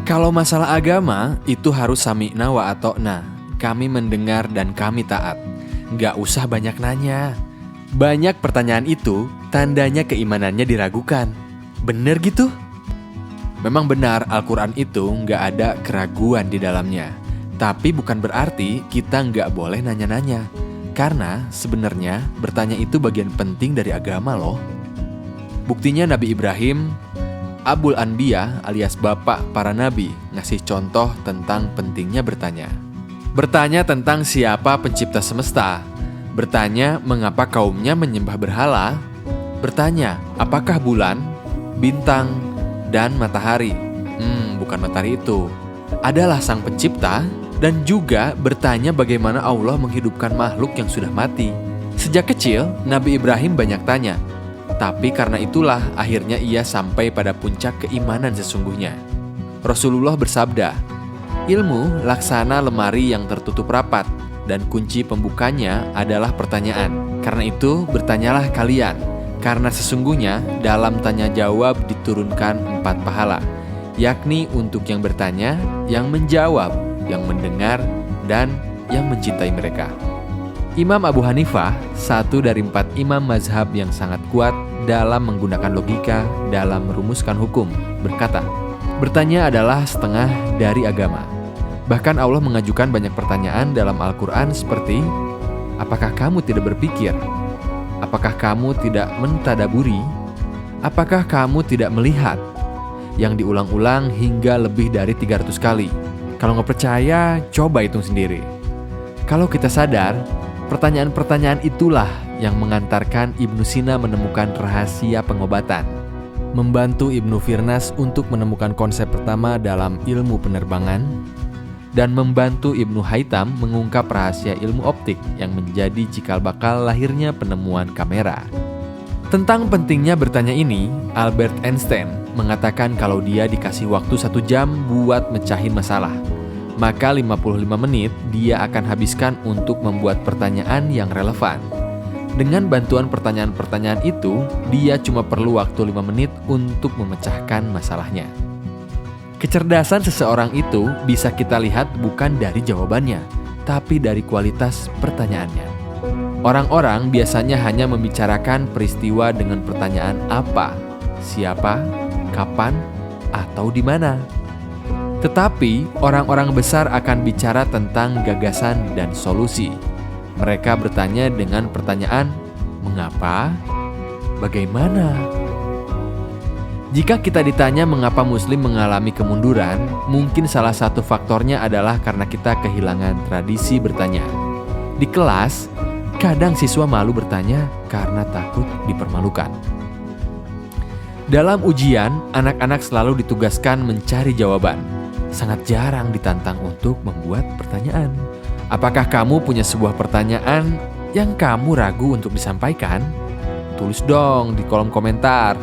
Kalau masalah agama, itu harus sami'na wa ata'na. Kami mendengar dan kami taat. Nggak usah banyak nanya. Banyak pertanyaan itu, tandanya keimanannya diragukan. Bener gitu? Memang benar Al-Quran itu nggak ada keraguan di dalamnya. Tapi bukan berarti kita nggak boleh nanya-nanya. Karena sebenarnya bertanya itu bagian penting dari agama loh. Buktinya Nabi Ibrahim, Abul Anbiya alias bapak para nabi, ngasih contoh tentang pentingnya bertanya. Bertanya tentang siapa pencipta semesta. Bertanya mengapa kaumnya menyembah berhala. Bertanya apakah bulan, bintang, dan matahari. Bukan matahari itu. Adalah sang pencipta. Dan juga bertanya bagaimana Allah menghidupkan makhluk yang sudah mati. Sejak kecil, Nabi Ibrahim banyak tanya. Tapi karena itulah akhirnya ia sampai pada puncak keimanan sesungguhnya. Rasulullah bersabda, ilmu laksana lemari yang tertutup rapat, dan kunci pembukanya adalah pertanyaan. Karena itu bertanyalah kalian, karena sesungguhnya dalam tanya jawab diturunkan 4 pahala, yakni untuk yang bertanya, yang menjawab, yang mendengar, dan yang mencintai mereka. Imam Abu Hanifah, satu dari 4 imam mazhab yang sangat kuat dalam menggunakan logika dalam merumuskan hukum, berkata, bertanya adalah setengah dari agama. Bahkan Allah mengajukan banyak pertanyaan dalam Al-Quran seperti, apakah kamu tidak berpikir? Apakah kamu tidak mentadaburi? Apakah kamu tidak melihat? Yang diulang-ulang hingga lebih dari 300 kali. Kalau nggak percaya, coba hitung sendiri. Kalau kita sadar, pertanyaan-pertanyaan itulah yang mengantarkan Ibnu Sina menemukan rahasia pengobatan, membantu Ibnu Firnas untuk menemukan konsep pertama dalam ilmu penerbangan, dan membantu Ibnu Haytham mengungkap rahasia ilmu optik yang menjadi cikal bakal lahirnya penemuan kamera. Tentang pentingnya bertanya ini, Albert Einstein mengatakan kalau dia dikasih waktu 1 jam buat mecahin masalah, maka 55 menit dia akan habiskan untuk membuat pertanyaan yang relevan. Dengan bantuan pertanyaan-pertanyaan itu, dia cuma perlu waktu 5 menit untuk memecahkan masalahnya. Kecerdasan seseorang itu bisa kita lihat bukan dari jawabannya, tapi dari kualitas pertanyaannya. Orang-orang biasanya hanya membicarakan peristiwa dengan pertanyaan apa, siapa, kapan, atau di mana. Tetapi orang-orang besar akan bicara tentang gagasan dan solusi. Mereka bertanya dengan pertanyaan mengapa, bagaimana. Jika kita ditanya mengapa Muslim mengalami kemunduran, mungkin salah satu faktornya adalah karena kita kehilangan tradisi bertanya. Di kelas, kadang siswa malu bertanya karena takut dipermalukan. Dalam ujian, anak-anak selalu ditugaskan mencari jawaban. Sangat jarang ditantang untuk membuat pertanyaan. Apakah kamu punya sebuah pertanyaan yang kamu ragu untuk disampaikan? Tulis dong di kolom komentar.